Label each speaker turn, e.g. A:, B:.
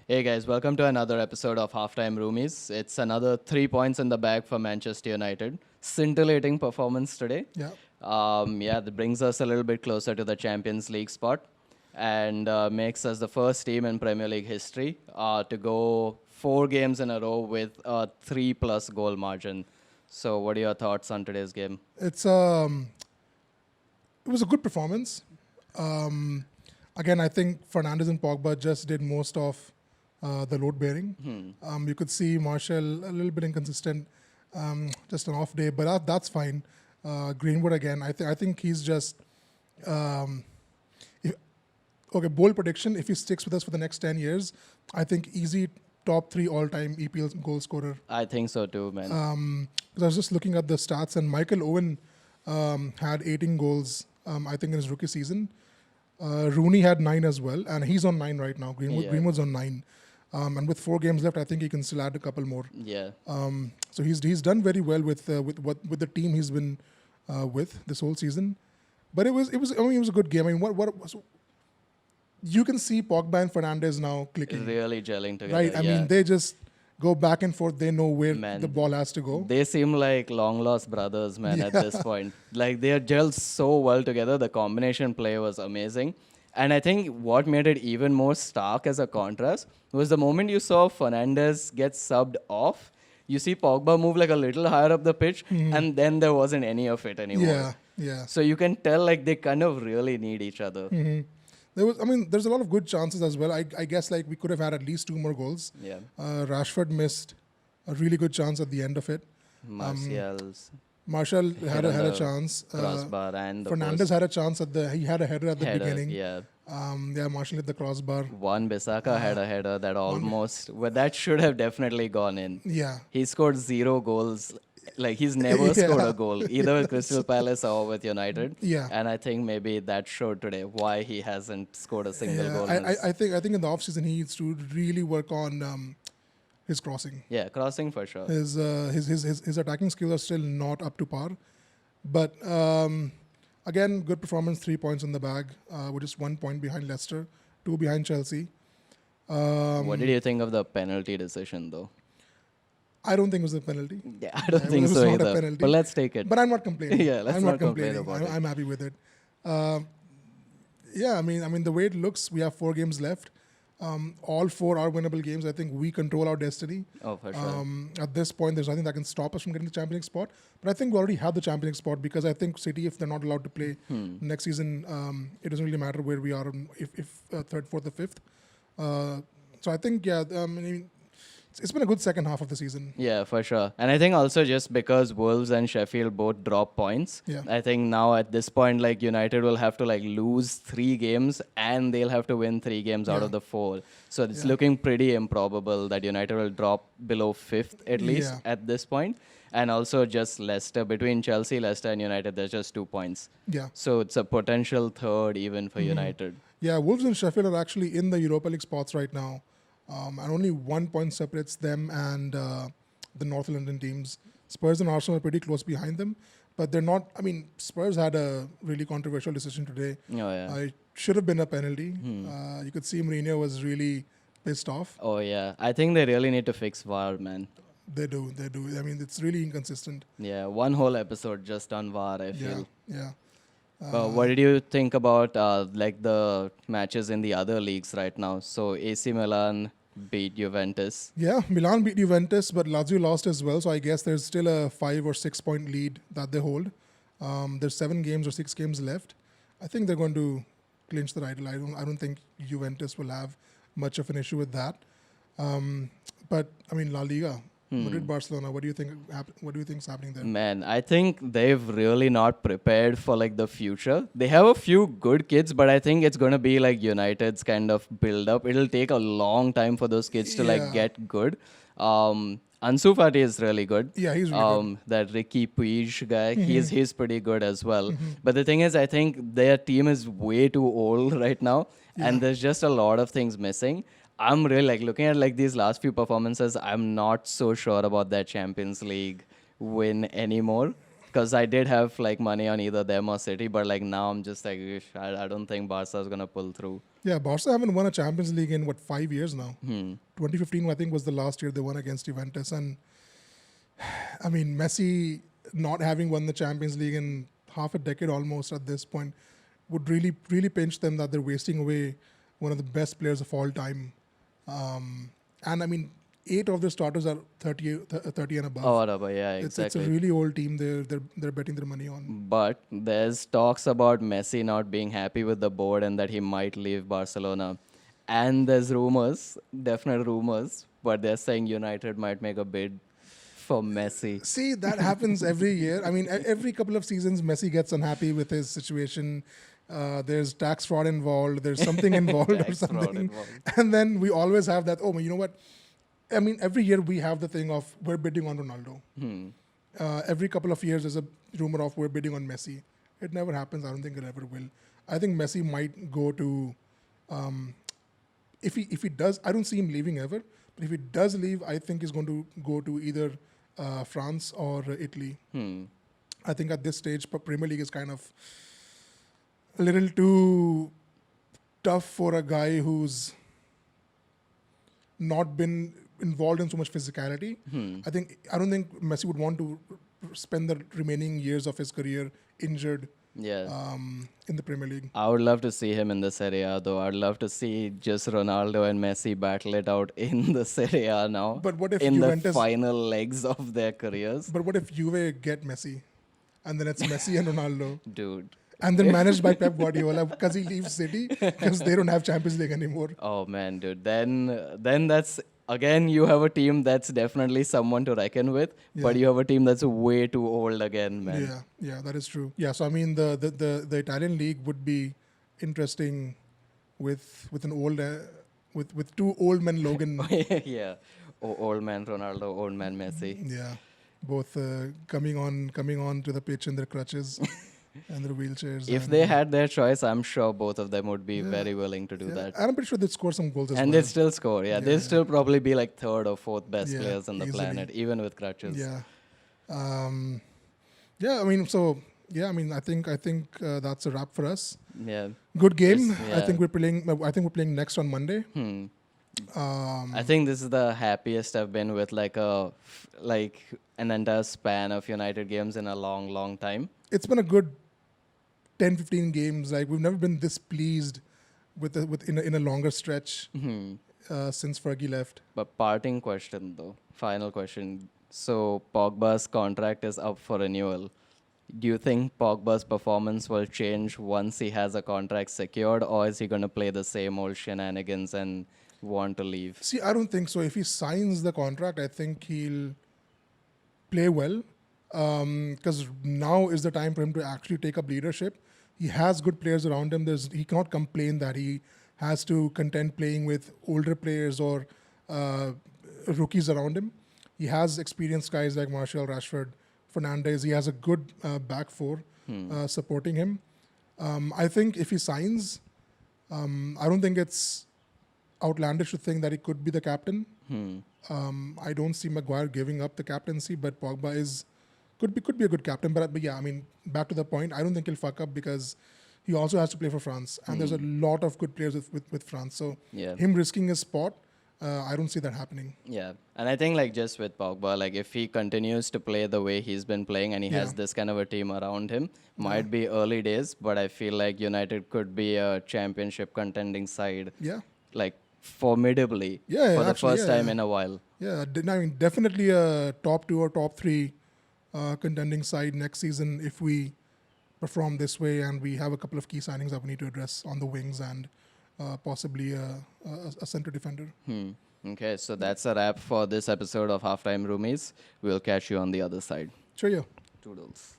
A: Hey guys, welcome to another episode of HalfTime Roomies. It's another 3 points in the bag for Manchester United. Scintillating performance today.
B: Yeah.
A: That brings us a little bit closer to the Champions League spot and makes us the first team in Premier League history to go 4 games in a row with a 3+ goal margin. So, what are your thoughts on today's game?
B: It was a good performance. Again, I think Fernandes and Pogba just did most of the load bearing. You could see Martial a little bit inconsistent, just an off day, but that's fine. Greenwood again. I think he's just okay. Bold prediction: if he sticks with us for the next 10 years, I think easy top 3 all-time EPL goal scorer.
A: I think so too, man.
B: Because I was just looking at the stats, and Michael Owen had 18 goals, I think, in his rookie season. Rooney had 9 as well, and he's on 9 right now. Greenwood's on 9. And with 4 games left, I think he can still add a couple more.
A: Yeah.
B: So he's done very well with the team he's been with this whole season. But it was a good game. I mean, what you can see Pogba and Fernandes now clicking.
A: Really gelling together.
B: Right. I mean, they just go back and forth. They know where the ball has to go.
A: They seem like long lost brothers, man, at this point. Like they are gelled so well together. The combination play was amazing. And I think what made it even more stark as a contrast was the moment you saw Fernandes get subbed off, you see Pogba move like a little higher up the pitch, and then there wasn't any of it anymore.
B: Yeah.
A: So you can tell like they kind of really need each other.
B: There's a lot of good chances as well. I guess like we could have had at least 2 more goals.
A: Yeah.
B: Rashford missed a really good chance at the end of it. Martial had a chance.
A: Crossbar and
B: Fernandes had a chance he had a header at the beginning.
A: Yeah.
B: Martial hit the crossbar.
A: Juan Bissaka had a header that that should have definitely gone in.
B: Yeah.
A: He scored 0 goals. Like he's never scored a goal, either with Crystal Palace or with United.
B: Yeah.
A: And I think maybe that showed today why he hasn't scored a single goal.
B: I think in the offseason he needs to really work on his crossing.
A: Yeah, crossing for sure.
B: His attacking skills are still not up to par. But again, good performance, 3 points in the bag. We're just 1 point behind Leicester, 2 behind Chelsea.
A: What did you think of the penalty decision, though?
B: I don't think it was a penalty.
A: Yeah, I don't think so either.
B: A penalty.
A: But let's take it.
B: But I'm not complaining.
A: Yeah, let's not complain about it.
B: I'm happy with it. I mean, the way it looks, we have 4 games left. All 4 are winnable games. I think we control our destiny.
A: Oh, for sure.
B: At this point, there's nothing that can stop us from getting the Champions League spot. But I think we already have the Champions League spot because I think City, if they're not allowed to play next season, it doesn't really matter where we are, if 3rd, 4th, or 5th. So I think, it's been a good second half of the season.
A: Yeah, for sure. And I think also just because Wolves and Sheffield both drop points, I think now at this point, like United will have to like lose 3 games and they'll have to win 3 games out of the 4. So it's looking pretty improbable that United will drop below 5th at least at this point. And also just Leicester, between Chelsea, Leicester and United, there's just 2 points.
B: Yeah.
A: So it's a potential 3rd even for United.
B: Yeah, Wolves and Sheffield are actually in the Europa League spots right now. And only 1 point separates them and the North London teams. Spurs and Arsenal are pretty close behind them, but they're not. I mean, Spurs had a really controversial decision today.
A: Oh, yeah.
B: It should have been a penalty. You could see Mourinho was really pissed off.
A: Oh, yeah. I think they really need to fix VAR, man.
B: They do. I mean, it's really inconsistent.
A: Yeah, one whole episode just on VAR, I feel.
B: Yeah.
A: What did you think about like the matches in the other leagues right now? So AC Milan beat Juventus.
B: Yeah, Milan beat Juventus, but Lazio lost as well. So I guess there's still a 5 or 6 point lead that they hold. There's 7 games or 6 games left. I think they're going to clinch the title. I don't think Juventus will have much of an issue with that. But I mean, La Liga. Madrid, Barcelona. What do you think? What do you think is happening there?
A: Man, I think they've really not prepared for like the future. They have a few good kids, but I think it's going to be like United's kind of build up. It'll take a long time for those kids to like get good. Ansu Fati is really good.
B: Yeah, he's really good.
A: That Ricky Puig guy, he's pretty good as well. But the thing is, I think their team is way too old right now, and there's just a lot of things missing. I'm really like looking at like these last few performances. I'm not so sure about that Champions League win anymore. because I did have like money on either them or City, but like now I'm just like, I don't think Barca's gonna pull through.
B: Yeah, Barca haven't won a Champions League in 5 years now.
A: Hmm.
B: 2015, I think, was the last year they won against Juventus, and I mean, Messi not having won the Champions League in half a decade almost at this point would really pinch them that they're wasting away one of the best players of all time. And I mean, 8 of their starters are 30 and above.
A: Oh, whatever. Yeah, exactly.
B: It's a really old team. They're betting their money on.
A: But there's talks about Messi not being happy with the board and that he might leave Barcelona. And there's rumors, definite rumors, but they're saying United might make a bid for Messi.
B: See, that happens every year. I mean, every couple of seasons, Messi gets unhappy with his situation. There's tax fraud involved. There's something involved or something. And then we always have that, oh, you know what? I mean, every year we have the thing of we're bidding on Ronaldo. Every couple of years there's a rumor of we're bidding on Messi. It never happens. I don't think it ever will. I think Messi might go to, if he does, I don't see him leaving ever. But if he does leave, I think he's going to go to either France or Italy. I think at this stage, Premier League is kind of a little too tough for a guy who's not been involved in so much physicality. I don't think Messi would want to spend the remaining years of his career injured in the Premier League.
A: I would love to see him in the Serie A, though. I'd love to see just Ronaldo and Messi battle it out in the Serie A now.
B: But what if
A: in
B: Juventus,
A: the final legs of their careers?
B: But what if Juve get Messi, and then it's Messi and Ronaldo,
A: dude?
B: And then managed by Pep Guardiola because he leaves City because they don't have Champions League anymore.
A: Oh man, dude. Then that's again, you have a team that's definitely someone to reckon with, but you have a team that's way too old again, man.
B: Yeah, that is true. Yeah, so I mean, the Italian league would be interesting with an old with 2 old men Logan.
A: Yeah, old man Ronaldo, old man Messi.
B: Yeah, both coming on to the pitch in their crutches. And their wheelchairs.
A: If they had their choice, I'm sure both of them would be very willing to do that.
B: And I'm pretty sure they'd score some goals as well.
A: And they'd still score, they'd still probably be like 3rd or 4th best players on the planet, even with crutches.
B: Yeah. I mean, I think that's a wrap for us.
A: Yeah.
B: Good game. I think we're playing next on Monday.
A: I think this is the happiest I've been with like an entire span of United games in a long time.
B: It's been a good 10-15 games. Like, we've never been this pleased in a longer stretch since Fergie left.
A: But parting question though, final question. So Pogba's contract is up for renewal. Do you think Pogba's performance will change once he has a contract secured, or is he going to play the same old shenanigans and want to leave?
B: See, I don't think so. If he signs the contract, I think he'll play well. Because now is the time for him to actually take up leadership. He has good players around him. He cannot complain that he has to contend playing with older players or rookies around him. He has experienced guys like Martial, Rashford, Fernandes. He has a good back four supporting him. I think if he signs, I don't think it's outlandish to think that he could be the captain. I don't see Maguire giving up the captaincy, but Pogba could be a good captain. But yeah, I mean, back to the point, I don't think he'll fuck up because he also has to play for France, and there's a lot of good players with France. So him risking his spot, I don't see that happening.
A: Yeah, and I think like just with Pogba, like if he continues to play the way he's been playing and he has this kind of a team around him, might be early days, but I feel like United could be a championship contending side.
B: Yeah,
A: like formidably for the first time in a while.
B: Yeah, I mean, definitely a top 2 or top 3 contending side next season if we perform this way, and we have a couple of key signings that we need to address on the wings and possibly a center defender.
A: Okay, so that's a wrap for this episode of Halftime Roomies. We'll catch you on the other side.
B: Cheerio.
A: Toodles.